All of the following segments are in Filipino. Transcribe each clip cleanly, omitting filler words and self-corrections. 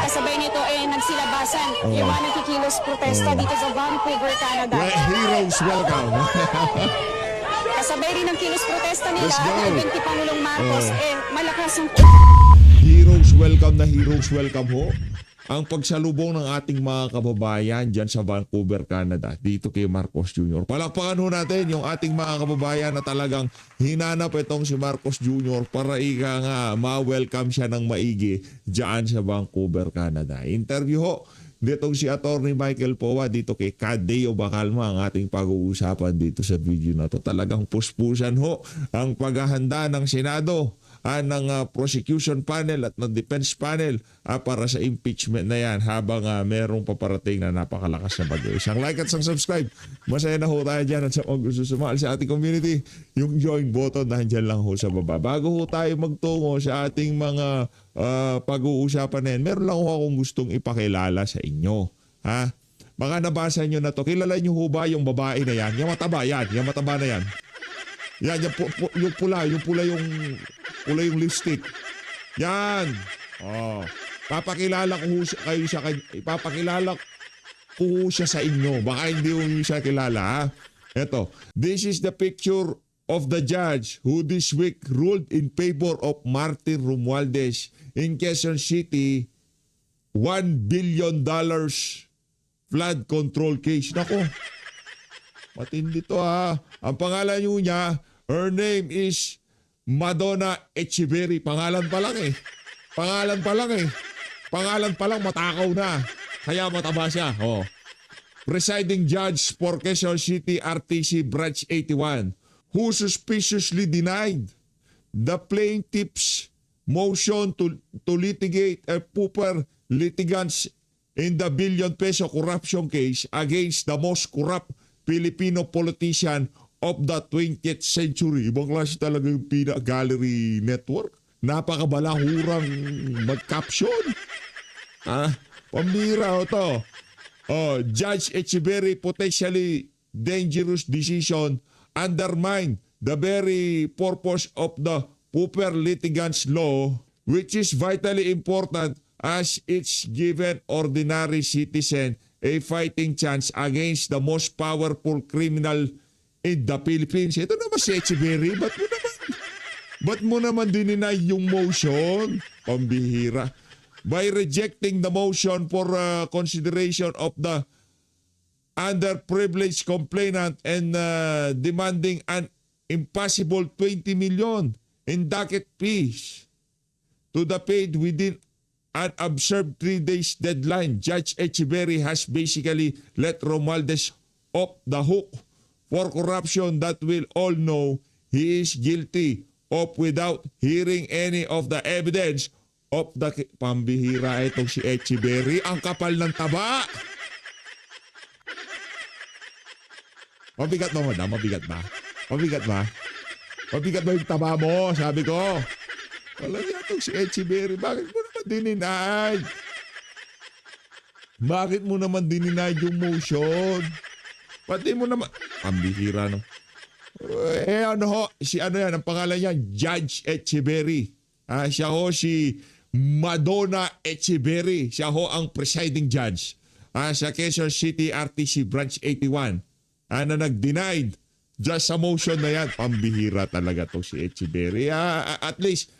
Kasabay nito nagsilabasan yung mga nakikilos protesta dito sa Vancouver, Canada. Heroes, welcome. Kasabay rin ng kilos protesta nila, Let's go. ni Pangulong Marcos, malakas yung Heroes, welcome ho. Ang pagsalubong ng ating mga kababayan dyan sa Vancouver, Canada, dito kay Marcos Jr. Palakpakan ho natin yung ating mga kababayan na talagang hinanap itong si Marcos Jr. para ika nga ma-welcome siya ng maigi dyan sa Vancouver, Canada. Interview ho ditong si Attorney Michael Powa dito kay Kadeo Bacalma ang ating pag-uusapan dito sa video na to. Talagang puspusan ho ang paghahanda ng Senado ng prosecution panel at ng defense panel para sa impeachment na yan habang merong paparating na napakalakas na bagyo. Isang like at isang subscribe. Masaya na ho tayo dyan at sa mga gusto sumahal sa ating community, yung join button nandyan lang ho sa baba. Bago ho tayo magtungo sa ating mga pag-uusapan na yan, meron lang ho akong gustong ipakilala sa inyo. Ha? Baka nabasa nyo na to. Kilala nyo ho ba yung babae na yan? Yung mataba yan. Yung mataba na yan. Yan, yung pula yung lipstick. Yan. Oh. Papakilala ko siya sa inyo. Baka hindi mo siya kilala, ha? Eto. This is the picture of the judge who this week ruled in favor of Martin Romualdez in Quezon City $1 billion flood control case. Nako. Matindi to, ha. Ang pangalan niya, her name is Madonna Echeverry. Pangalan pa lang matakaw na. Kaya mataba siya. Oh. Presiding judge for Quezon City RTC Branch 81 who suspiciously denied the plaintiff's motion to litigate a pooper litigants in the billion peso corruption case against the most corrupt Filipino politician of the 20th century. Ibang klase talaga yung Gallery Network. Napakabalahurang mag-caption. Pambira o to. Judge Echeverry potentially dangerous decision undermine the very purpose of the Pooper Litigants Law, which is vitally important as it's given ordinary citizen a fighting chance against the most powerful criminal in the Philippines. Ito naman si Echeverry. Ba't mo naman dininay yung motion? Pambihira. By rejecting the motion for consideration of the underprivileged complainant and demanding an impossible 20 million in docket fees to the paid within an observed 3 days deadline, Judge Echeverry has basically let Romualdez off the hook for corruption that we all know he is guilty of without hearing any of the evidence of the... Pambihira itong si Echeverry. Ang kapal ng taba! Mabigat ba, madam? Mabigat ba? Mabigat ba? Mabigat ba yung taba mo? Sabi ko. Wala niya itong si Echeverry. Bakit mo naman dininay? Bakit mo naman dininay yung motion? Pati mo naman... Pambihira, no? Ano ho? Si ano yan? Ang pangalan niya, Judge Echeverry. Siya ho si Madonna Echeverry. Siya ho ang presiding judge sa Quezon City RTC Branch 81 na nag-denied just sa motion na yan. Pambihira talaga to si Echeverry. At least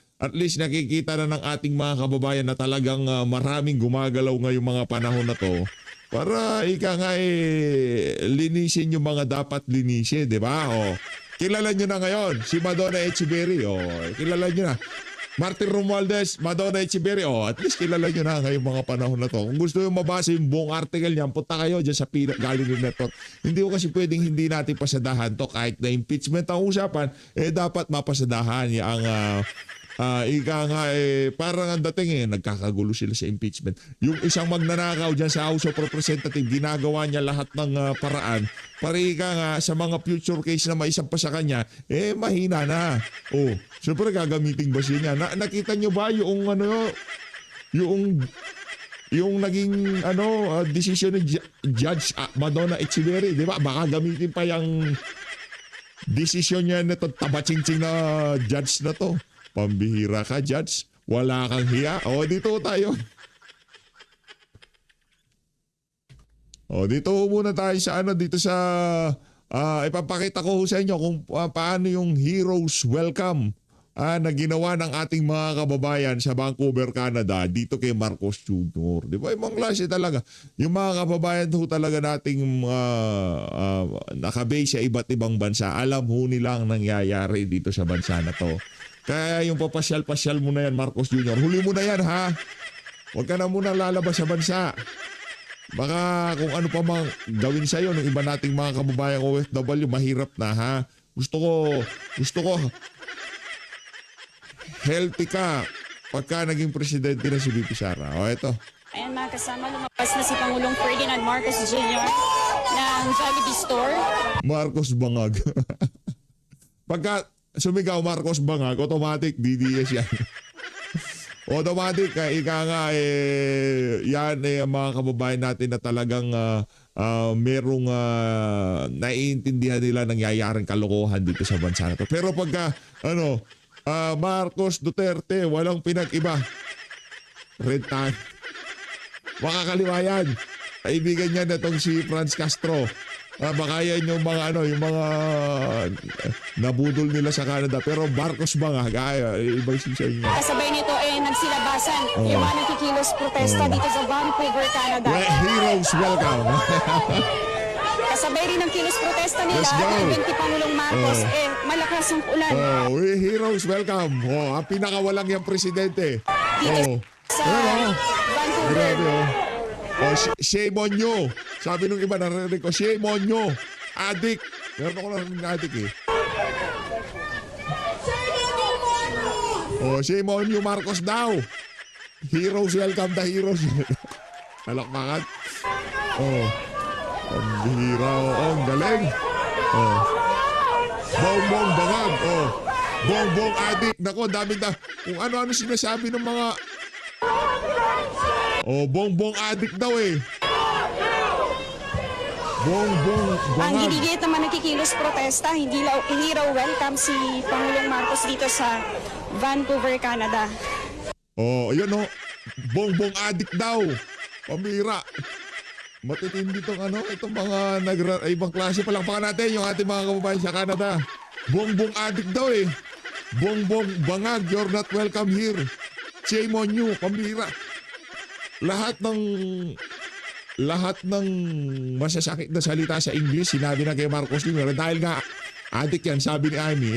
nakikita na ng ating mga kababayan na talagang maraming gumagalaw ngayong mga panahon na to para ika nga linisin yung mga dapat linisin, di ba? Kilala nyo na ngayon si Madonna Echeverry. Kilala nyo na. Martin Romualdez, Madonna Echeverry. At least kilala nyo na ngayong mga panahon na to. Kung gusto yung mabasa yung buong article niyan, punta kayo dyan sa Gallery Network. Hindi ko kasi pwedeng hindi natin pasadahan to. Kahit na impeachment ang usapan, dapat mapasadahan ang parang ang dating nagkakagulo sila sa impeachment. Yung isang magnanakaw dyan sa House of Representatives, ginagawa niya lahat ng paraan para nga sa mga future case na maisampa sa kanya, mahina na. Siyempre gagamitin ba siya niya? Nakita niyo ba yung yung naging decision ni Judge Madonna Echeverry, di ba? Baka gamitin pa yung decision niya na tabatsing-tsing na judge na to. Pambihira ka, Judge. Wala kang hiya. Dito tayo. Dito muna tayo sa dito sa ipapakita ko sa inyo kung paano yung Heroes Welcome na ginawa ng ating mga kababayan sa Vancouver, Canada dito kay Marcos Jr. Di ba? Ibang klase talaga. Yung mga kababayan ho talaga nating nakabase sa iba't ibang bansa. Alam ho nila ang nangyayari dito sa bansa na to. Kaya yung papasyal-pasyal mo na yan, Marcos Jr. Huli mo na yan, ha? Huwag ka na muna lalabas sa bansa. Baka kung ano pa mang gawin sa'yo ng iba nating mga kababayang OFW, mahirap na, ha? Gusto ko, healthy ka pagka naging presidente na si VP Sara. Ito. Ayan mga kasama, lumabas na si Pangulong Ferdinand Marcos Jr. ng Jollibee Store. Marcos Bangag. Pagka sumigaw Marcos Bangag, automatic DDS yan. Automatic, ika nga yan ang mga kababayan natin na talagang merong naiintindihan nila nangyayaring kalokohan dito sa bansa na to. Pero pagka Marcos Duterte, walang pinag-iba. Rentan. Makakaliwa yan. Kaibigan niya na itong si Franz Castro. Baka yan yung mga yung mga nabudol nila sa Canada. Pero Marcos ba nga? Ibang siya inyo. Kasabay nito nagsilabasan yung mga nakikilos protesta dito sa Vancouver, Canada. Heroes welcome. Kasabay rin ng kilos protesta nila Let's go. at event ni Pangulong Marcos, malakas ang ulan. Heroes welcome. Ang pinakawalang yung presidente. Dito sa Vancouver. Grabe, shame on you. Sabi nung iba, narinig ko, shame on you. Adik. Meron ako narinig na adik eh. Shame on you, Marcos daw. Heroes welcome the heroes. Alakmakan. Ang bihira. Ang galing. Bongbong bangag. Bongbong adik. Nako, dami na. Kung ano-ano sinasabi ng mga bongbong adik daw eh. Bongbong Ang bangag. ginigit naman nakikilos protesta, hindi hero welcome si Pangulong Marcos dito sa Vancouver, Canada. Yun bongbong adik daw. Pamira. Matitindi itong mga ibang klase. Palakpakan natin yung ating mga kababayan sa Canada. Bongbong adik daw eh. Bongbong bangag, you're not welcome here. Shame on you, pambira. Lahat ng masasakit na salita sa English sinabi na kay Marcos Jr. Dahil nga adik yan, sabi ni Amy,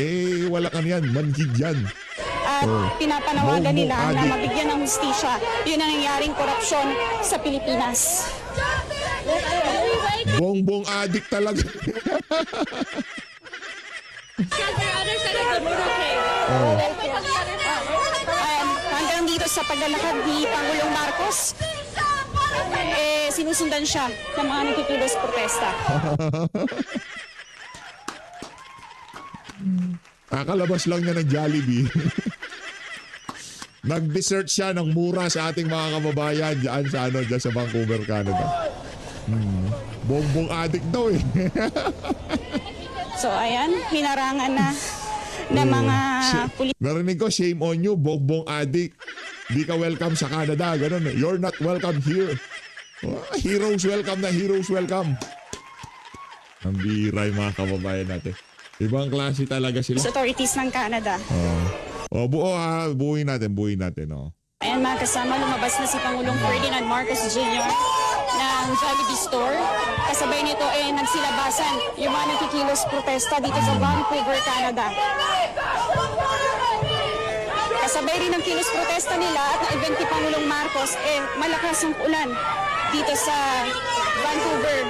wala ka yan, manhid yan. At pinapanawagan Bongbong nila na adik. mabigyan ng hustisya yun ang nangyaring korupsyon sa Pilipinas. Bongbong adik talaga. Hanggang dito sa paglalakad ni Pangulong Marcos, sinusundan siya ng mga nakikilos protesta. Kakalabas lang niya ng Jollibee. Nag-dessert siya ng mura sa ating mga kababayan dyan sa Vancouver, Canada. Bongbong adik daw eh. So ayan, hinarangan na ng mga pulis. Narinig ko, shame on you, bongbong adik. Di ka welcome sa Canada. Ganun eh. You're not welcome here. Heroes welcome na heroes welcome. Ang bira yung mga kababayan natin. Ibang klase talaga sila. Authorities ng Canada. Buuin natin. Ayan mga kasama, lumabas na si Pangulong Ferdinand Marcos Jr. ng Jollibee Store. Kasabay nito nagsilabasan yung mga nakikilos protesta dito sa Vancouver, Canada. Kasabay rin ng kilos protesta nila at na-event ni Pangulong Marcos, malakas ang ulan dito sa Vancouver.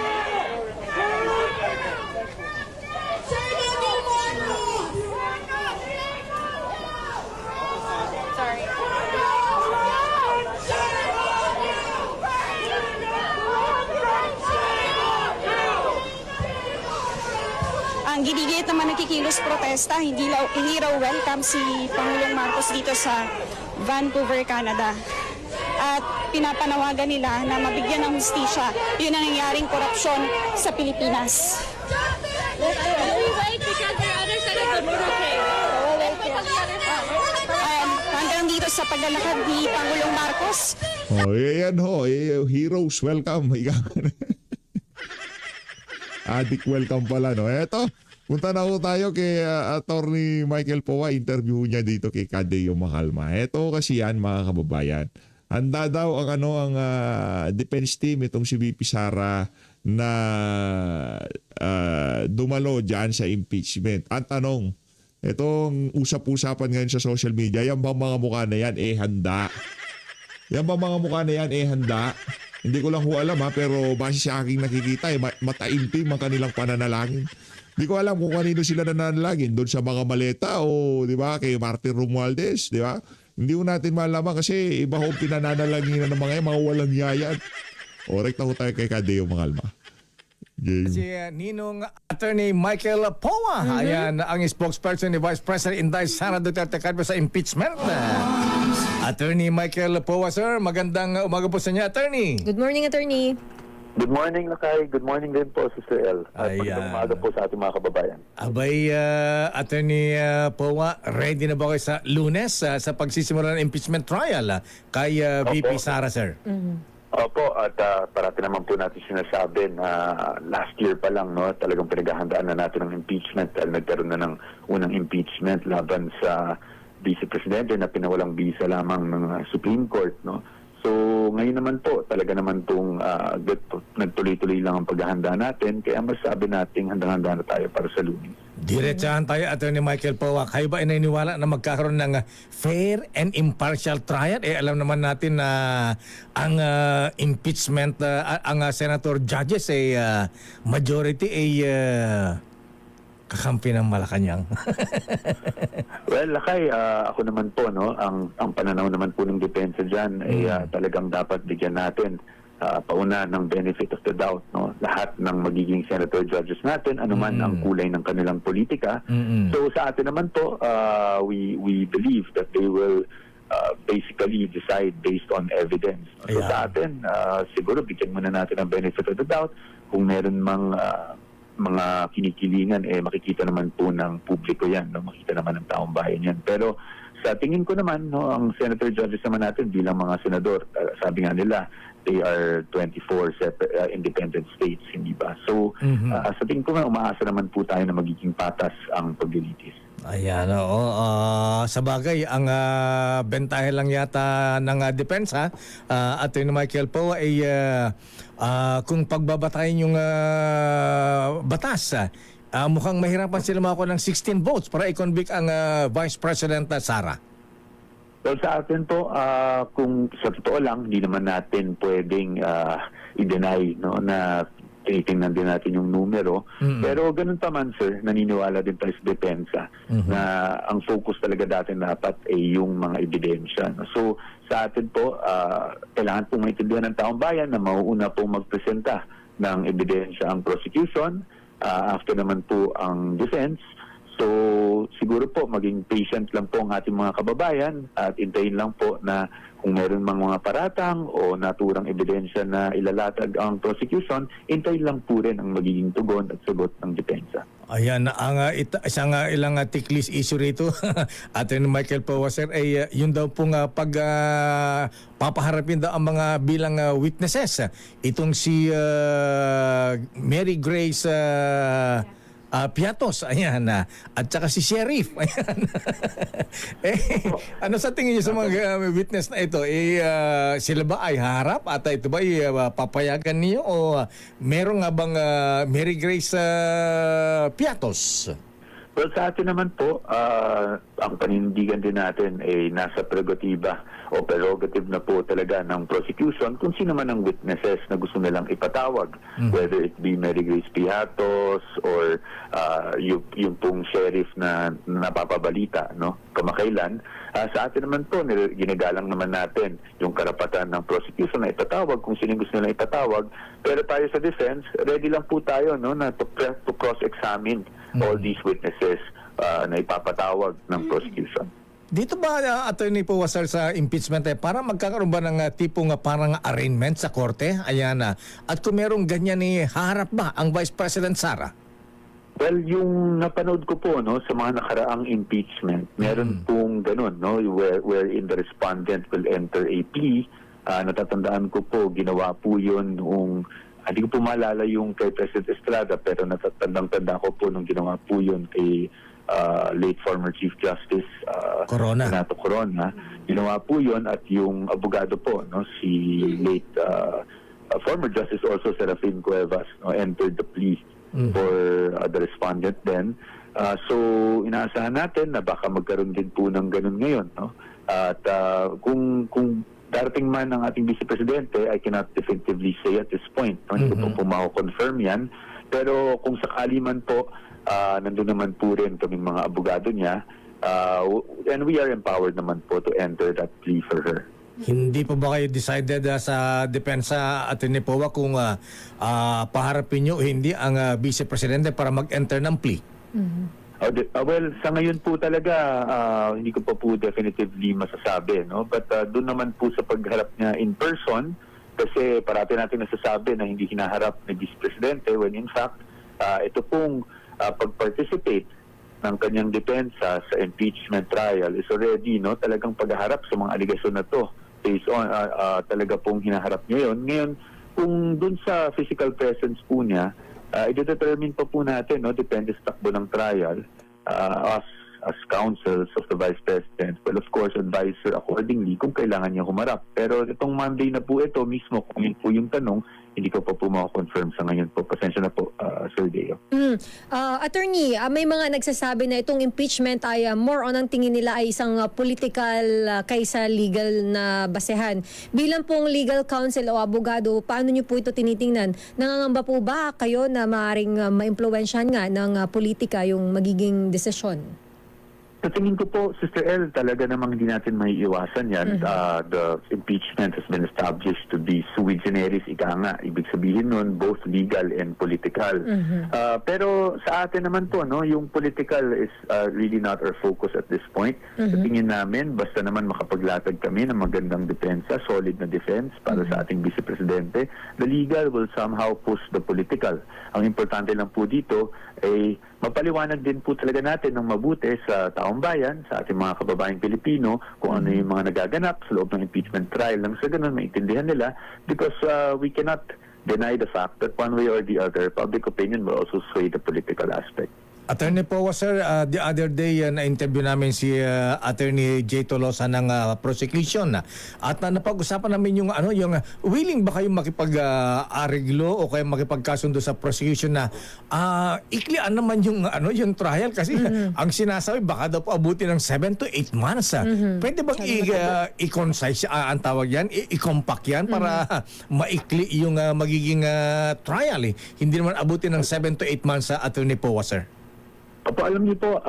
Sorry. Ang ginigit naman nakikilos protesta, hindi raw welcome si Pangulong Marcos dito sa Vancouver, Canada. At pinapanawagan nila na mabigyan ng hustisya yun ang nangyaring korupsyon sa Pilipinas. Hanggang dito sa paglalakad ni Pangulong Marcos. Yan ho. Heroes welcome. Adik welcome pala, no? Eto, punta na ho tayo kay Attorney Michael Powa. Interview niya dito kay Kadeo Makalma. Eto kasi yan, mga kababayan. Handa daw ang defense team, itong si VP Sara, na dumalo dyan sa impeachment. Ang tanong, itong usap-usapan ngayon sa social media, yan bang mga mukha na yan, handa? Yan bang mga mukha na yan, handa? Hindi ko lang ho alam pero base sa aking nakikita, mataimtim ang kanilang pananalangin. Hindi ko alam kung kanino sila nananalangin, doon sa mga maleta o di ba kay Martin Romualdez, di ba? Hindi ko natin malaman kasi iba ho pinananalangin ng mga mga walang yayan. O, rekta ko tayo kay Kadeo Makalma. Si Ninong Attorney Michael Powa. Ayan ang spokesperson ni Vice President Inday Sara Duterte Carpio sa impeachment. Attorney Michael Powa, sir. Magandang umaga po sa inyo, Attorney. Good morning, attorney. Good morning, Lakay. Good morning din po, Sister El. At magandang umaga po sa ating mga kababayan. Abay, Attorney Powa, ready na ba kayo sa Lunes sa pagsisimula ng impeachment trial kay VP Sara, sir? Opo, at parati naman po natin sinasabi na last year pa lang, no, talagang pinaghahandaan na natin ng impeachment dahil nagkaroon na ng unang impeachment laban sa Vice Presidente na pinawalang bisa lamang ng Supreme Court, no. So, ngayon naman po, talaga naman itong nagtuloy-tuloy lang ang paghahanda natin. Kaya masasabi natin, handang-handa na tayo para sa Lunes. Diretsahan tayo, Attorney Michael Powa. Kayo ba ay naniniwala na magkakaroon ng fair and impartial trial? Alam naman natin na ang impeachment, ang senator judges ay majority ay kakampi ng Malacanang. Well, Lakay, ako naman po, no, ang pananaw naman po ng depensa dyan ay talagang dapat bigyan natin pauna ng benefit of the doubt, no, lahat ng magiging senator judges natin, anuman ang kulay ng kanilang politika. So sa atin naman po, we believe that they will basically decide based on evidence. So sa atin, siguro bigyan muna natin ang benefit of the doubt. Kung meron mga kinikilingan, makikita naman po ng publiko yan, no? Makita naman ng taong bayan yan. Pero sa tingin ko naman, no, ang senator judges naman natin bilang mga senador, sabi nga nila, they are 24 independent states, hindi ba? So sa tingin ko nga, umaasa naman po tayo na magiging patas ang paglilitis. Ayan, oo. Sa bagay, ang bentahe lang yata ng depensa, Attorney Michael Powa, ay kung pagbabatayin yung batas, mukhang mahirapan sila makakuha ng 16 votes para i-convict ang Vice President Sara. Well, sa atin po, kung sa totoo lang, hindi naman natin pwedeng i-deny, no, na tinitingnan din natin yung numero. Pero ganun pa man, sir, naniniwala din tayo sa depensa na ang focus talaga natin dapat ay yung mga ebidensya. No? So, sa atin po, kailangan pong maintindihan ng taong bayan na mauuna pong magpresenta ng ebidensya ang prosecution, after naman po ang defense. So, siguro po, maging patient lang po ang ating mga kababayan at intayin lang po na kung meron mga paratang o naturang ebidensya na ilalatag ang prosecution, intayin lang po rin ang magiging tugon at sagot ng depensa. Ayan, ang isang ilang ticklish issue rito, Attorney Michael Powa, sir, ay yun daw pong papaharapin daw ang mga bilang witnesses. Itong si Mary Grace Piatos, ayan, at saka si Sheriff, ayan. Ano sa tingin niyo sa mga witness na ito? Sila ba ay harap at ito ba ay papayagan niyo o meron nga bang Mary Grace Piatos? Well, sa atin naman po, ang panindigan din natin ay nasa prerogative na po talaga ng prosecution kung sino man ang witnesses na gusto nilang ipatawag. Whether it be Mary Grace Piatos or yung pong sheriff na napapabalita, no, kamakailan. Sa atin naman po, ginagalang naman natin yung karapatan ng prosecution na ipatawag kung sino gusto nilang ipatawag. Pero tayo sa defense, ready lang po tayo, no, na to cross-examine all these witnesses na ipapatawag ng prosecution. Dito ba, Attorney Powa, sir, sa impeachment, para magkakaroon ba ng tipong parang arraignment sa korte? Ayan na. At kung merong ganyan, harap ba ang Vice President Sara? Well, yung napanood ko po, no, sa mga nakaraang impeachment, meron pong ganun, no, wherein the respondent will enter a plea. Natatandaan ko po, ginawa po yun noong hindi ko po maalala yung kay President Estrada, pero natatandang-tanda ko po nung ginawa po yun kay late former Chief Justice Corona. Renato Corona. Ginawa po yun at yung abogado po, no, si late former Justice also Serafin Cuevas, no, entered the plea for the respondent then. So inaasahan natin na baka magkaroon din po ng ganun ngayon, no? At kung darating man ang ating Vice Presidente, I cannot definitively say at this point. No? Hindi ko po mako-confirm yan. Pero kung sakali man po, nandun naman po rin kaming mga abogado niya, and we are empowered naman po to enter that plea for her. Hindi pa ba kayo decided sa depensa at Powa kung paharapin nyo o hindi ang Vice Presidente para mag-enter ng plea? Well, sa ngayon po talaga, hindi ko pa po definitively masasabi, no? But doon naman po sa pagharap niya in person, kasi parati natin nasasabi na hindi hinaharap ni Vice Presidente when in fact, ito pong pag-participate ng kanyang depensa sa impeachment trial is already, no, talagang pagharap sa mga aligasyon na to based on talaga pong hinaharap niya yun. Ngayon, kung dun sa physical presence po niya, i-determine pa po natin, no, depende sa takbo ng trial, us as counsels of the Vice President will of course advise her accordingly kung kailangan niya humarap. Pero itong Monday na po ito mismo, kung yun po yung tanong, hindi ko pa po makakonfirm sa ngayon po. Pasensya na po, Sir Deo. Attorney, may mga nagsasabi na itong impeachment ay more on ang tingin nila ay isang political kaysa legal na basehan. Bilang pong legal counsel o abogado, paano niyo po ito tinitingnan? Nangangamba po ba kayo na maaaring maimpluwensyahan nga ng politika yung magiging desisyon? Sa tingin ko po, Sister El, talaga namang hindi natin may iwasan yan. The impeachment has been established to be sui generis, ika nga. Ibig sabihin nun, both legal and political. Pero sa atin naman po, no, yung political is really not our focus at this point. Sa tingin namin, basta naman makapaglatag kami ng magandang depensa, solid na defense para sa ating Vice Presidente, the legal will somehow push the political. Ang importante lang po dito ay mapaliwanag din po talaga natin ng mabuti sa taong bayan, sa ating mga kababayang Pilipino, kung ano yung mga nagaganap sa loob ng impeachment trial. Nang sa ganun, maintindihan nila because we cannot deny the fact that one way or the other, public opinion will also sway the political aspect. Attorney Powa, sir, the other day na-interview namin si Attorney J. Tolosa ng prosecution at napag-usapan namin yung willing ba kayong makipag-areglo o kaya makipagkasundo sa prosecution na iklian naman yung trial kasi ang sinasabi baka daw po abutin ng 7 to 8 months. Pwede bang i-concise ang tawag yan, i-compact yan para maikli yung magiging trial Hindi naman abutin ng 7 to 8 months sa Attorney Powa, sir. Opo, alam niyo po,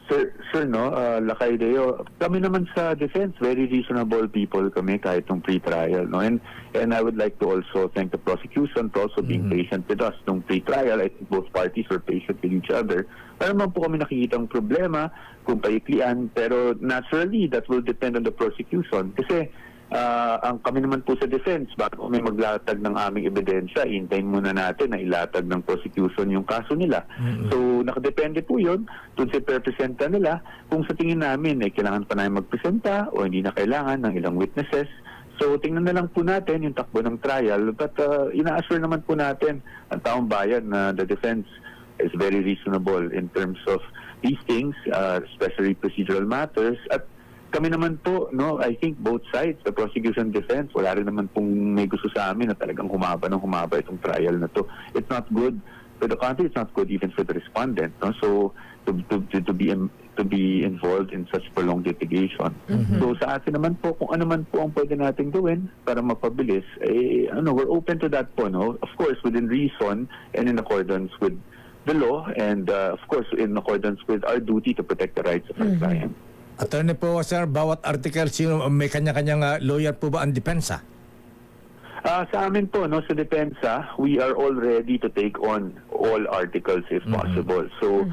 sir, no, Lakay Deo, kami naman sa defense, very reasonable people kami kahit nung pre-trial, no? And I would like to also thank the prosecution for also being patient with us. Nung pre-trial, I think both parties were patient with each other. Pero naman po kami nakikitang problema kung paiklian, pero naturally, that will depend on the prosecution. Kasi, ang kami naman po sa defense, bago kami maglatag ng aming ebidensya, hintayin muna natin na ilatag ng prosecution yung kaso nila. So, nakadepende po yun dun sa presenta nila kung sa tingin namin ay kailangan pa namin magpresenta o hindi na kailangan ng ilang witnesses. So, tingnan na lang po natin yung takbo ng trial. But ina-assure naman po natin ang taong bayan na the defense is very reasonable in terms of these things, especially procedural matters. At kami naman po, no, I think both sides, the prosecution and defense, wala rin naman pong may gusto sa amin na talagang humaba itong trial na to. It's not good for the country, it's not good even for the respondent, no? So to be involved in such prolonged litigation. So sa atin naman po, kung ano man po ang pwede nating gawin para mapabilis, we're open to that po, no? Of course, within reason and in accordance with the law and of course in accordance with our duty to protect the rights of our client. Attorney Powa, sir, bawat article, may kanya-kanyang lawyer po ba ang depensa? Sa amin po, no, sa depensa, we are all ready to take on all articles if possible. So,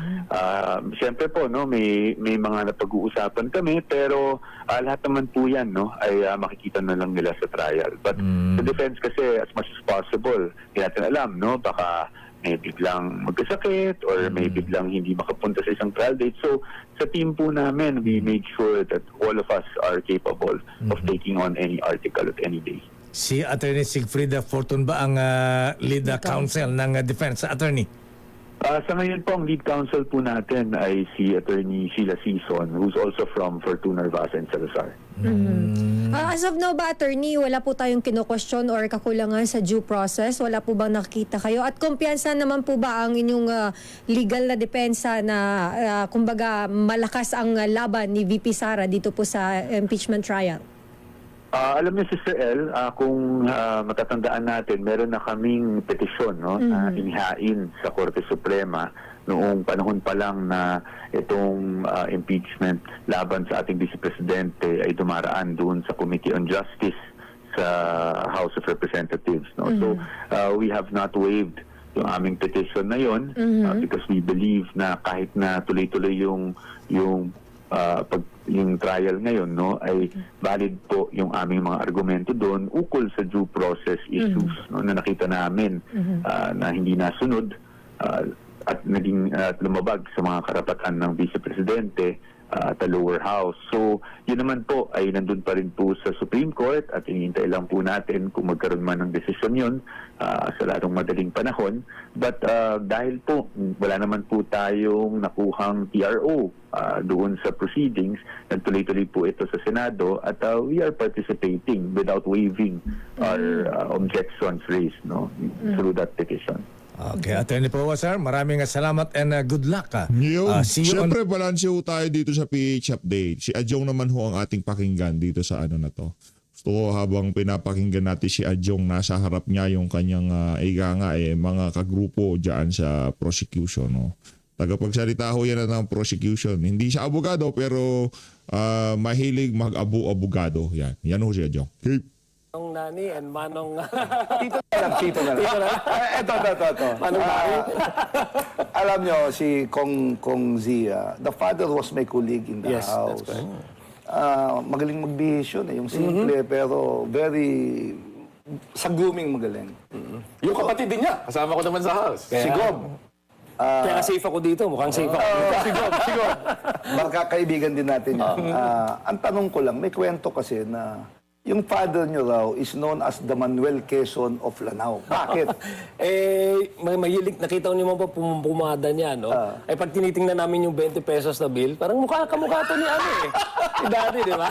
siyempre po, no, may mga napag-uusapan kami, pero lahat naman po yan, no, ay makikita na lang nila sa trial. But sa defense kasi, as much as possible, hindi natin alam, no, baka may biglang magkasakit or may biglang hindi makapunta sa isang trial date. So, sa team po namin, we made sure that all of us are capable of taking on any article at any day. Si Attorney Sigfrida Fortun ba ang lead counsel ng defense attorney? Sa ngayon po, ang lead counsel po natin ay si Attorney Sheila Sison, who's also from Fortuna, Narvaza and Salazar. As of now ba, attorney, wala po tayong kino-question or kakulangan sa due process? Wala po bang nakita kayo? At kumpiyansa naman po ba ang inyong legal na depensa na kumbaga malakas ang laban ni VP Sara dito po sa impeachment trial? Alam niyo, Sister El, kung matatandaan natin, meron na kaming petisyon, no, na inihain sa Korte Suprema noong panahon pa lang na itong impeachment laban sa ating Vice Presidente ay dumaraan doon sa Committee on Justice sa House of Representatives. No? So, we have not waived yung aming petition na yon because we believe na kahit na tuloy-tuloy yung trial ngayon, no, ay valid po yung aming mga argumento doon ukol sa due process issues, no, na nakita namin na hindi nasunod at naging lumabag sa mga karapatan ng Vice Presidente at the lower house. So, yun naman po ay nandun pa rin po sa Supreme Court at hinihintay lang po natin kung magkaroon man ng desisyon yun sa lalong madaling panahon. But dahil po wala naman po tayong nakuhang TRO doon sa proceedings, nagtuloy-tuloy po ito sa Senado at we are participating without waiving our objections raised, no, through that petition. Okay, Attorney Powa, sir. Maraming salamat and good luck. Yun. See you on... Siyempre, balanse ho tayo dito sa PH Update. Si Adjong naman ho ang ating pakinggan dito sa ano na to. Gusto ko habang pinapakinggan natin si Adjong, nasa harap niya yung kanyang mga kagrupo dyan sa prosecution. No? Tagapagsalita ho yan ng prosecution. Hindi siya abogado pero mahilig mag-abogado. Yan ho si Adjong. Okay. Manong Nani and Manong... Tito na lang. Ito. Manong Nani. Alam nyo, si Kong Zia, the father was my colleague in the Yes, house. that's correct. Magaling magbihis yun. Yung simple, pero very... Sa grooming magaling. Yung kapatid din niya, kasama ko naman sa house. Si Gob. Kaya safe ako dito. Mukhang safe ako dito. Siguro. Magkakaibigan din natin yun. Ang tanong ko lang, may kwento kasi na yung father nyo raw is known as the Manuel Quezon of Lanao. Bakit? May mahilig. Nakita ko niyo mo pa pumada niya, no? Ay pag tinitingnan namin yung 20 pesos na bill, parang kamukha to ni ano eh. Si Daddy, di ba?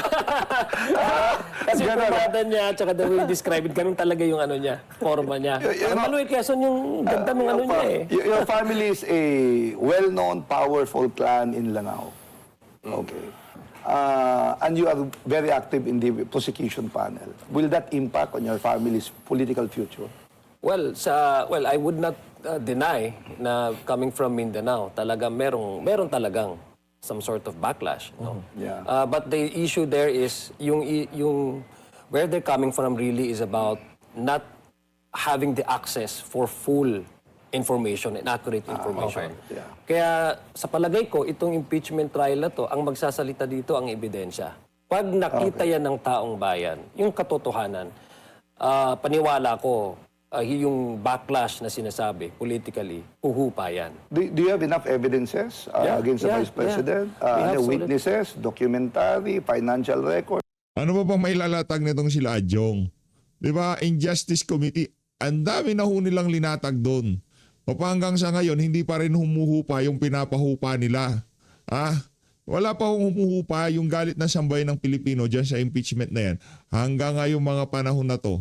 Kasi yung pumada niya, tsaka the way you describe it, ganun talaga yung ano niya, forma niya. Ang Manuel Quezon yung ganda ng ano niya eh. Your family is a well-known, powerful clan in Lanao. Okay. And you are very active in the prosecution panel. Will that impact on your family's political future? Well, I would not deny na coming from Mindanao, talaga meron talagang some sort of backlash, no? Yeah. But the issue there is yung where they're coming from really is about not having the access for full information and accurate information. okay. Yeah. Kaya sa palagay ko, itong impeachment trial na to, ang magsasalita dito ang ebidensya. Pag nakita yan ng taong bayan, yung katotohanan, paniwala ko, yung backlash na sinasabi politically, huhupa yan. Do you have enough evidences against the Vice President? We have Witnesses, documentary, financial record? Ano ba bang may lalatag nitong sila Adjong? Di ba? Injustice Committee, ang dami na ho nilang linatag doon. Hanggang sa ngayon, hindi pa rin humuhupa yung pinapahupa nila. Wala pa humuhupa yung galit ng sambayan ng Pilipino dyan sa impeachment na yan. Hanggang ngayong mga panahon na to,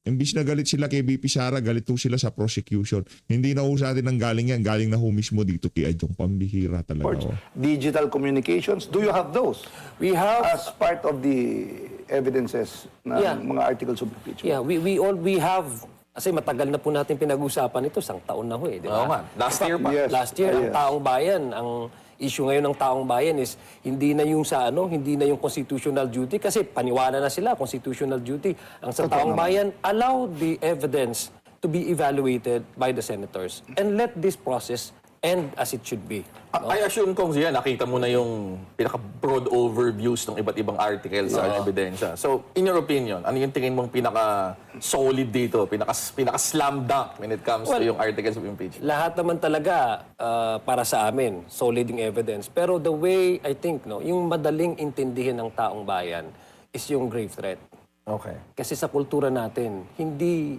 imbis na galit sila kay BP Sara, galit ho sila sa prosecution. Hindi na ho sa atin ang galing yan. Galing na ho mismo dito kay Adjong. Pambihira talaga. Digital communications, do you have those? We have As part of the evidences ng mga articles of impeachment? Yeah, we have, kasi matagal na po natin pinag-usapan ito, isang taon na ho eh, di ba? Oo nga. Last year pa. Yes. Last year, ang Yes. taong bayan, ang issue ngayon ng taong bayan is hindi na yung hindi na yung constitutional duty kasi paniwala na sila, constitutional duty. Ang sa taong bayan, allow the evidence to be evaluated by the senators and let this process end as it should be. I assume kung siya, nakita mo na yung pinaka-broad overviews ng iba't ibang articles sa ebidensya. So, in your opinion, ano yung tingin mong pinaka-solid dito, pinaka-slam dunk when it comes to yung articles of impeachment? Lahat naman talaga para sa amin, solid yung evidence. Pero the way, I think, yung madaling intindihin ng taong bayan is yung grave threat. Okay. Kasi sa kultura natin, hindi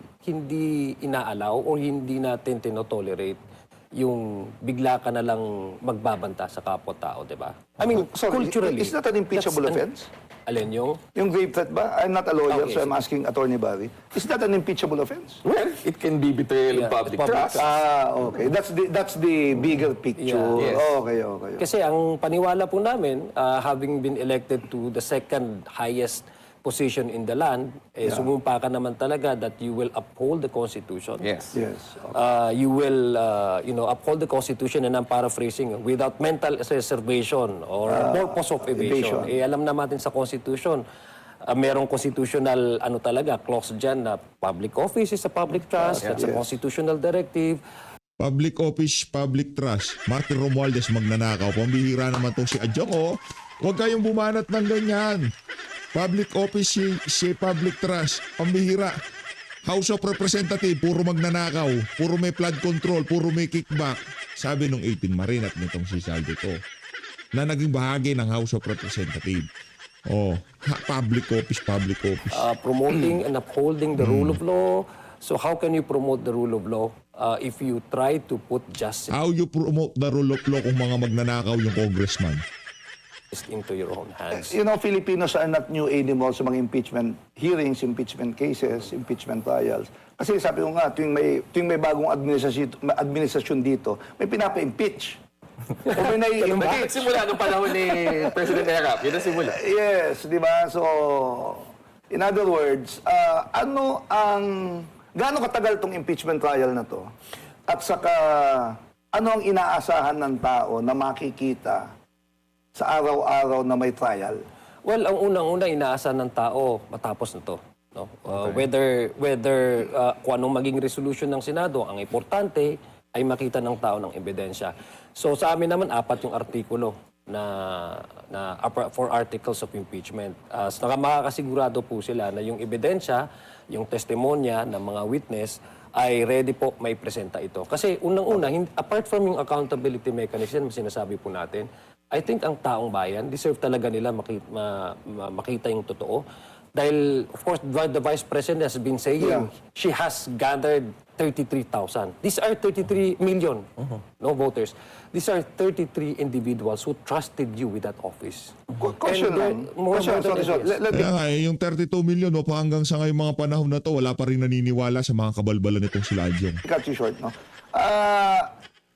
inaalaw o hindi natin tinotolerate yung bigla ka na lang magbabanta sa kapwa-tao, di ba? I mean, Sorry, culturally. is that an impeachable that's offense? Alin yung? Yung grave threat ba? I'm not a lawyer, Okay, so I'm asking Attorney Barry. Is that an impeachable offense? Well, it can be betrayal of Yeah, public public trust. Okay. That's the bigger picture. Yeah. Yes. Okay. Kasi ang paniwala po namin, having been elected to the second highest position in the land, sumumpa ka naman talaga that you will uphold the Constitution. Yes. Yes. You will, uphold the Constitution, and I'm paraphrasing, without mental reservation or purpose of evasion. evasion. Alam naman sa Constitution, merong constitutional, clause dyan na public office is a public trust, that's a Yes. constitutional directive. Public office, public trust. Martin Romualdez magnanakaw. Pambihira naman tong si Adjong, oh. Huwag kayong bumanat ng ganyan. Public office, si public trust. Pambihira. House of Representative, puro magnanakaw. Puro may flood control, puro may kickback. Sabi nung 18 Marin at nitong si Saldo to, na naging bahagi ng House of Representative. Oh, public office, public office. Promoting and upholding the rule of law. So how can you promote the rule of law if you try to put justice How you promote the rule of law kung mga magnanakaw yung congressman? into your own hands? You know, Filipinos are not new anymore sa mga impeachment hearings, impeachment cases, impeachment trials. Kasi sabi ko nga, tuwing may bagong administrasyon dito, may pinapa-impeach. O may nai-impeach. Simula nung panahon ni President Erap. Yun ang simula. Yes, di ba? So, in other words, gaano katagal tong impeachment trial na to? At saka, ano ang inaasahan ng tao na makikita sa araw-araw na may trial? Well, ang unang-una inaasahan ng tao matapos na to. No? Whether kung anong maging resolution ng Senado, ang importante ay makita ng tao ng ebidensya. So sa amin naman, 4 yung artikulo for articles of impeachment. Makakasigurado po sila na yung ebidensya, yung testimonya ng mga witness ay ready po may presenta ito. Kasi unang-una, apart from yung accountability mechanism, sinasabi po natin, I think ang taong bayan, deserve talaga nila makita yung totoo. Dahil, of course, the Vice President has been saying she has gathered 33,000. These are 33 million no voters. These are 33 individuals who trusted you with that office. Question lang. Sorry. Let me Kaya nga, yung 32 million, pa hanggang sa ngayong mga panahon na to, wala pa rin naniniwala sa mga kabalbalan nitong sila Adjong. cut you short, no?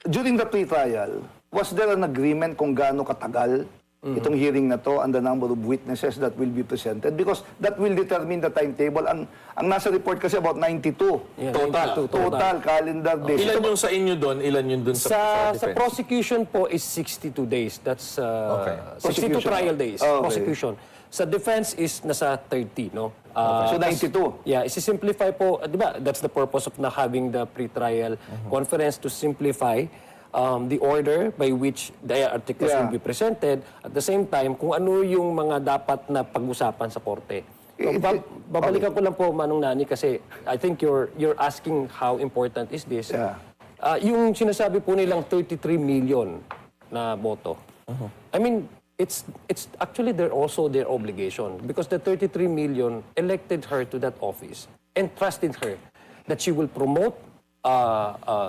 During the pre-trial, was there an agreement kung gaano katagal itong hearing na to and the number of witnesses that will be presented? Because that will determine the timetable. Ang nasa report kasi about 92. Yeah, Total. 92 Total calendar days. Ilan yung sa inyo doon, ilan yun doon Sa defense? prosecution po is 62 days. That's 62 Prosecution. trial days. Okay. Prosecution. Sa defense is nasa 30, no? So 92. Yeah, isi-simplify po, di ba? That's the purpose of na having the pre-trial conference, to simplify the order by which the articles will be presented. At the same time, kung ano yung mga dapat na pag-usapan sa korte. So, babalikan ko lang po, Manong Nani, kasi I think you're asking how important is this. Yeah. Yung sinasabi po nilang 33 million na boto. I mean, it's actually their obligation, because the 33 million elected her to that office and trusted her that she will promote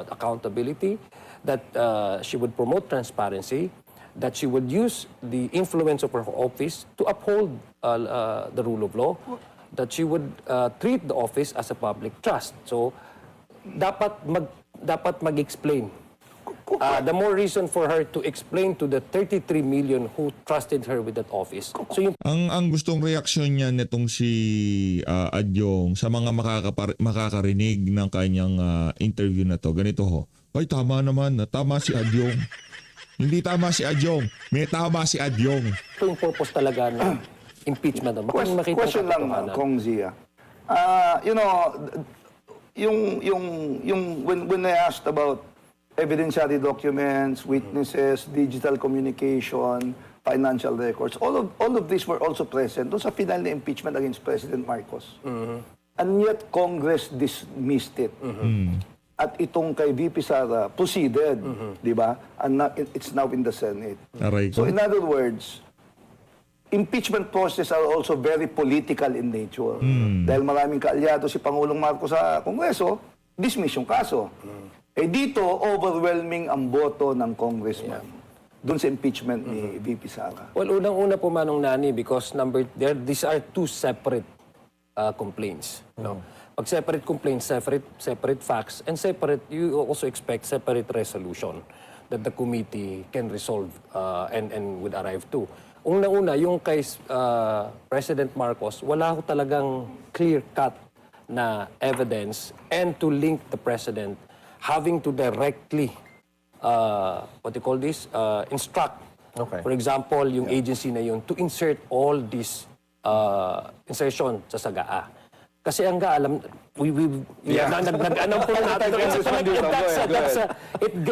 accountability, that she would promote transparency, that she would use the influence of her office to uphold the rule of law, that she would treat the office as a public trust. So, dapat mag-explain. The more reason for her to explain to the 33 million who trusted her with that office. So, yung Ang gustong reaksyon niya nitong si Adjong sa mga makakarinig ng kanyang interview na to, ganito ho. Ay, tama naman. Tama si Adjong. Hindi tama si Adjong. May tama si Adjong. ito yung purpose talaga ng impeachment. Question lang, Kong Zia. When I asked about evidentiary documents, witnesses, digital communication, financial records, all of these were also present doon sa final na impeachment against President Marcos. And yet, Congress dismissed it. At itong kay VP Sara proceeded, di ba? And it's now in the Senate. Aray ko. So in other words, impeachment process are also very political in nature. Dahil maraming kaalyado si Pangulong Marcos sa Kongreso, dismiss yung kaso. Eh dito, overwhelming ang boto ng congressman doon sa impeachment ni VP Sara. Well, unang-una po Manong Nani because these are two separate complaints. No? Pag separate complaints, separate facts, and separate, you also expect separate resolution that the committee can resolve and would arrive to. Unang-una, yung kay President Marcos, wala ho talagang clear-cut na evidence and to link the President having to directly, what do you call this, instruct. Okay. For example, yung agency na yun to insert all this insertion sa SAGAA. Kasi ang alam, nag-anong po natin.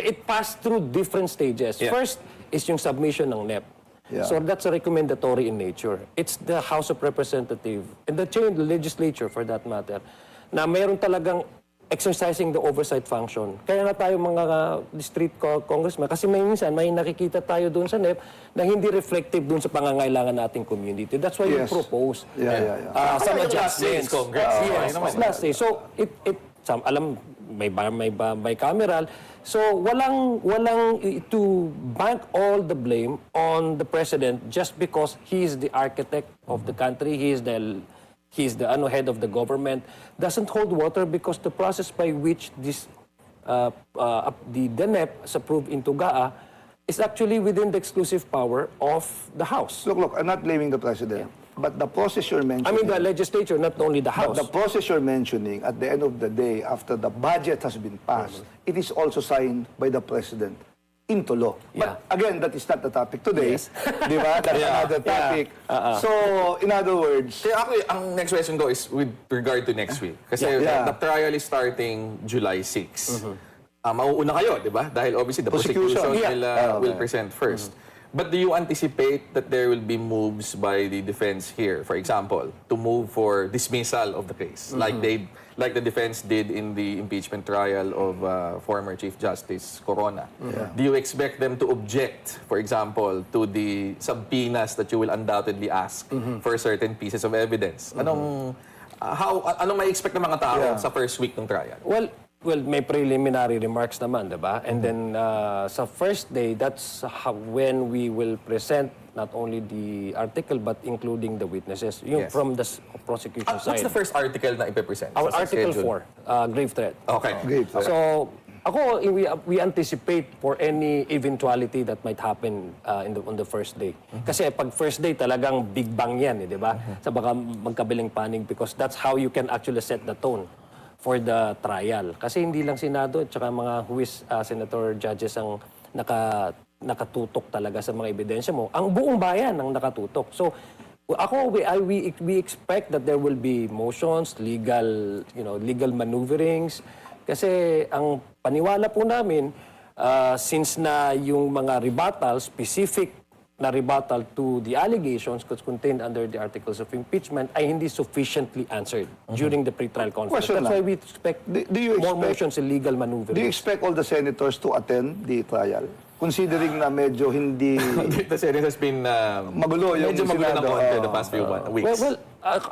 It passed through different stages. First is yung submission ng NEP. Yeah. So that's recommendatory in nature. It's the House of Representatives and the legislature for that matter na mayroon talagang exercising the oversight function. Kaya nga tayo mga district congressman, kasi minsan may nakikita tayo doon sa NEP na hindi reflective doon sa pangangailangan nating community. That's why we propose some adjustments. Yes, last day. So, alam, may bicameral. So, walang to bank all the blame on the president just because he is the architect of the country, he is the head of the government, doesn't hold water because the process by which this the NEP is approved into GAA is actually within the exclusive power of the House. Look, I'm not blaming the President. But the process you're mentioning... I mean the legislature, not only the House. But the process you're mentioning, at the end of the day, after the budget has been passed, it is also signed by the President into law. But again, that is not the topic today. Yes. Di ba? That's another topic. So, in other words... Kaya actually, ang next question ko is with regard to next week. Kasi the trial is starting July 6. Mauuna kayo, di ba? Dahil obviously the prosecution will present first. But do you anticipate that there will be moves by the defense here, for example, to move for dismissal of the case, like the defense did in the impeachment trial of former Chief Justice Corona? Do you expect them to object, for example, to the subpoenas that you will undoubtedly ask for certain pieces of evidence? Anong may expect ng mga tao sa first week ng trial? Well, may preliminary remarks naman, diba? And then sa first day, that's when we will present not only the article but including the witnesses yung from the prosecution side. What's the first article na ipipresent? Our sa Article schedule? 4, grave threat. Okay. Grave threat. So, we anticipate for any eventuality that might happen on the first day. Kasi pag first day, talagang big bang yan, di ba? Sa baka magkabiling panig because that's how you can actually set the tone for the trial. Kasi hindi lang Senado at saka mga senator judges ang nakatutok talaga sa mga ebidensya mo. Ang buong bayan ang nakatutok. So, we expect that there will be motions, legal maneuverings. Kasi ang paniwala po namin, since na yung mga rebuttal, specific na rebuttal to the allegations contained under the articles of impeachment ay hindi sufficiently answered during the pre-trial conference. Question That's lang. why we expect Do you more expect- motions and legal maneuverings. Do you expect all the senators to attend the trial? Considering na medyo hindi... The Senate has been Magulo yung medyo magulo ng Senado. konti the past few weeks. Well,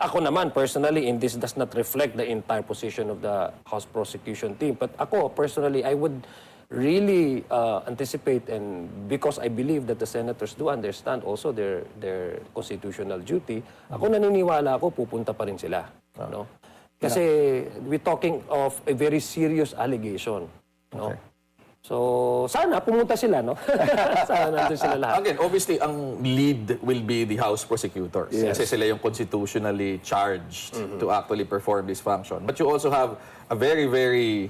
ako naman personally, and this does not reflect the entire position of the House prosecution team, but ako personally, I would really anticipate, and because I believe that the senators do understand also their constitutional duty, ako naniniwala ako pupunta pa rin sila. No? Kasi we're talking of a very serious allegation. No? So, sana pumunta sila, no? Sana nandun sila lahat. Again, obviously, ang lead will be the House prosecutors. Kasi sila yung constitutionally charged to actually perform this function. But you also have a very, very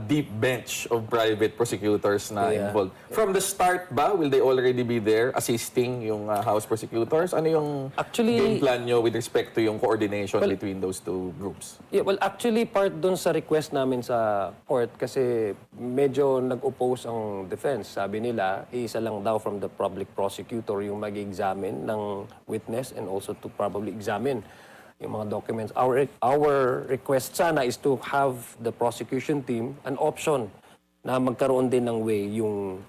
deep bench of private prosecutors na involved. From the start ba, will they already be there assisting yung House prosecutors? Ano yung game plan nyo with respect to yung coordination between those two groups? Yeah, well, actually, part dun sa request namin sa court kasi medyo nag-oppose ang defense. Sabi nila, isa lang daw from the public prosecutor yung mag-examine ng witness and also to probably examine yung mga documents. Our request sana is to have the prosecution team an option na magkaroon din ng way yung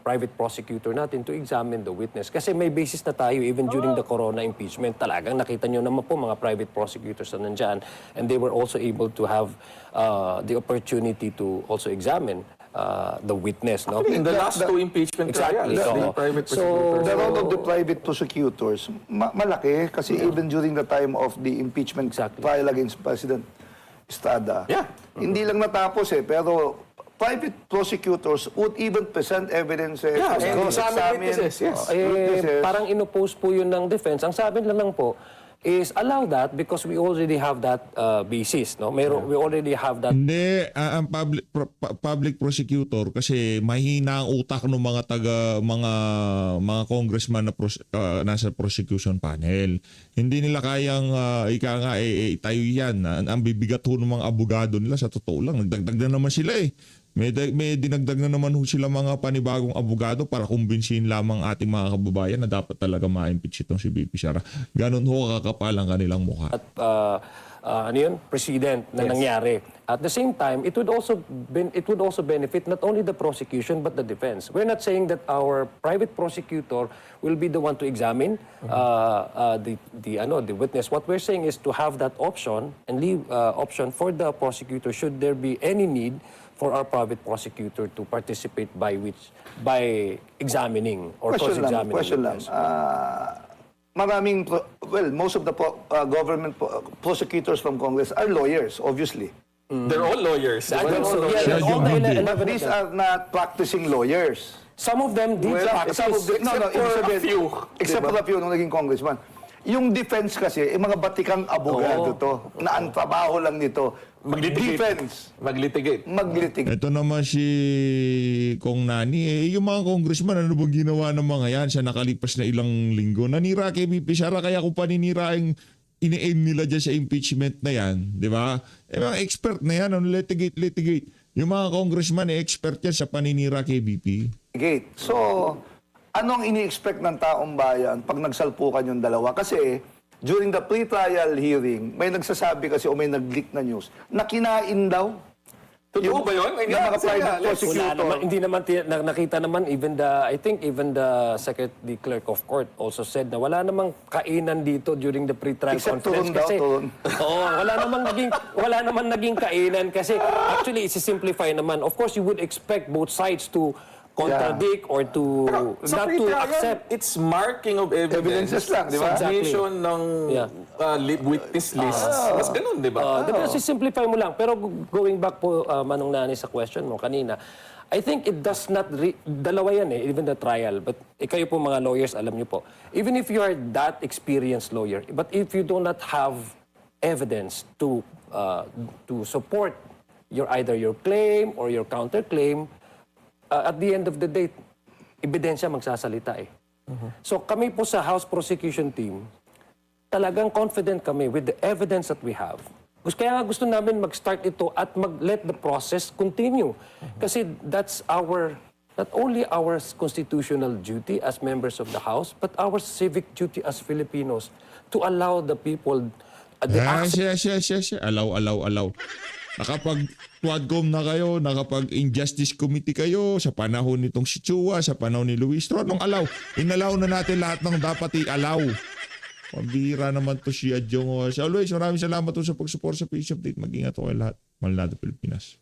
private prosecutor natin to examine the witness. Kasi may basis na tayo even during the corona impeachment. Talagang nakita nyo naman po mga private prosecutors na nandyan, and they were also able to have the opportunity to also examine the witness. No? In the last two impeachment Exactly. trials, the So, private so, prosecutors. The role of the private prosecutors, malaki kasi even during the time of the impeachment Exactly. trial against President Estrada, Yeah. hindi lang natapos pero private prosecutors would even present evidences, Yeah, and cross-examine, examine witnesses, yes. witnesses. Parang inoppose po yun ng defense. Ang sabi lang po is allow that because we already have that basis. No? We already have that. Hindi, ang public prosecutor kasi mahina ang utak ng mga mga congressman na nasa prosecution panel. Hindi nila kayang itayo yan. Ang bibigat ho ng mga abogado nila sa totoo lang. Nagdagdag na naman sila eh. May dinagdag na naman ho sila mga panibagong abogado para kumbinsihin lamang ating mga kababayan na dapat talaga ma-impeach itong si BP Sara. Ganon ho kakapal ang kanilang mukha. At precedent na nangyari. At the same time, it would also benefit not only the prosecution but the defense. We're not saying that our private prosecutor will be the one to examine the witness. What we're saying is to have that option and leave option for the prosecutor should there be any need for our private prosecutor to participate by examining or cross-examining. Question lang. witness. Most of the government prosecutors from Congress are lawyers, obviously. They're all lawyers. I think so. Yeah, all the 11 But of these them. are not practicing lawyers. Some of them did practice. Except for a few nung naging congressman. Yung defense kasi, mga batikang abogado to, na ang trabaho lang nito, defense, Maglitigate. maglitig. Ito naman si Kong Nani, yung mga congressman, ano bang ginawa ng mga yan sa nakalipas na ilang linggo? Nanira kay BP Sara, kaya kung paninira ang ini-aim nila dyan sa impeachment na yan, di ba? Mga expert na yan, litigate. Yung mga congressman, expert yan sa paninira kay BP. Gate. So, anong ini-expect ng taong bayan pag nagsalpukan yung dalawa? Kasi, during the pre-trial hearing, may nagsasabi kasi o may nag-leak na news na kinain daw. Totoo ba yun? Ay, Yung mga sige, private let's- prosecutor. Wala naman, hindi naman nakita naman I think even the secretary clerk of court also said na wala namang kainan dito during the pre-trial Except conference turun daw, kasi turun. Oo, wala namang naging kainan kasi actually isi-simplify naman. Of course, you would expect both sides to contradict or to Sa not to pre-trial, accept. it's marking of evidence. Evidences lang, di ba? Submission ng Yeah. witness lists. Mas ganun, di ba? Pero simplify mo lang. Pero going back po, Manong Nani, sa question mo kanina, I think it does not, dalawa yan even the trial. But kayo po mga lawyers, alam niyo po, even if you are that experienced lawyer, but if you do not have evidence to support either your claim or your counterclaim, at the end of the day, ebidensya magsasalita So kami po sa House Prosecution Team, talagang confident kami with the evidence that we have. Kaya gusto namin mag-start ito at let the process continue. Kasi that's not only our constitutional duty as members of the House, but our civic duty as Filipinos to allow the people the access. Alaw. Nakapag-Quadcom na kayo, nakapag-Injustice Committee kayo, sa panahon nitong si Chua, sa panahon ni Luis Tron, inalaw na natin lahat ng dapat i-alaw. Pambihira naman to si Adjong. Always, maraming salamat po sa pag-support sa Page Update. Mag-ingat po kayo lahat. Mahal natin Pilipinas.